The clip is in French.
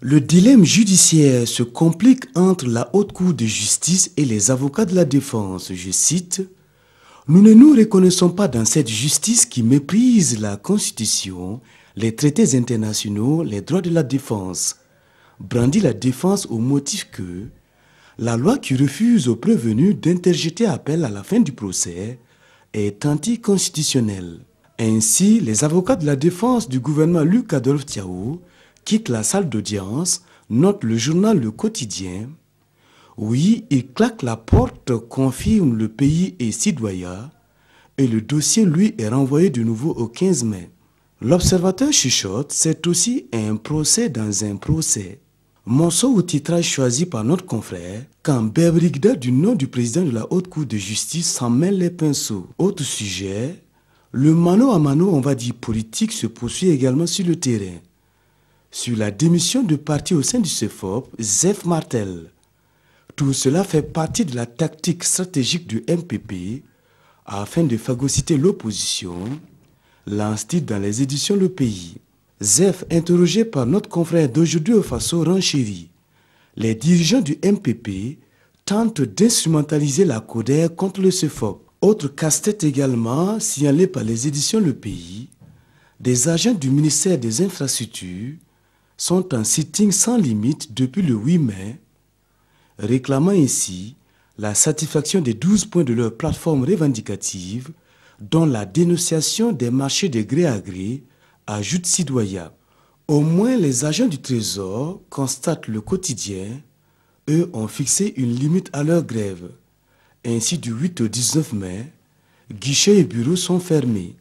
Le dilemme judiciaire se complique entre la Haute Cour de justice et les avocats de la défense. Je cite, « Nous ne nous reconnaissons pas dans cette justice qui méprise la Constitution, les traités internationaux, les droits de la défense. » Brandit la défense au motif que la loi qui refuse aux prévenus d'interjeter appel à la fin du procès est anticonstitutionnelle. Ainsi, les avocats de la défense du gouvernement Luc Adolphe Thiaw quittent la salle d'audience, note le journal Le Quotidien. Oui, il claque la porte, confirme le pays et citoyen, et le dossier, lui, est renvoyé de nouveau au 15 mai. L'observateur chuchote, c'est aussi un procès dans un procès. Morceau au titrage choisi par notre confrère, quand Bebrigda du nom du président de la Haute Cour de justice s'en mêle les pinceaux. Autre sujet, le mano à mano, on va dire politique, se poursuit également sur le terrain. Sur la démission de parti au sein du CEFOP, Zef Martel. Tout cela fait partie de la tactique stratégique du MPP afin de phagocyter l'opposition, lance-t-il dans les éditions Le Pays. Zef, interrogé par notre confrère d'aujourd'hui au Faso, renchérit. Les dirigeants du MPP tentent d'instrumentaliser la CODER contre le CEFOP. Autre casse-tête également, signalé par les éditions Le Pays, des agents du ministère des Infrastructures sont en sitting sans limite depuis le 8 mai, réclamant ainsi la satisfaction des 12 points de leur plateforme revendicative, dont la dénonciation des marchés de gré à gré, ajoute Sidoya. Au moins les agents du Trésor, constate Le Quotidien, eux ont fixé une limite à leur grève. Ainsi du 8 au 19 mai, guichets et bureaux sont fermés.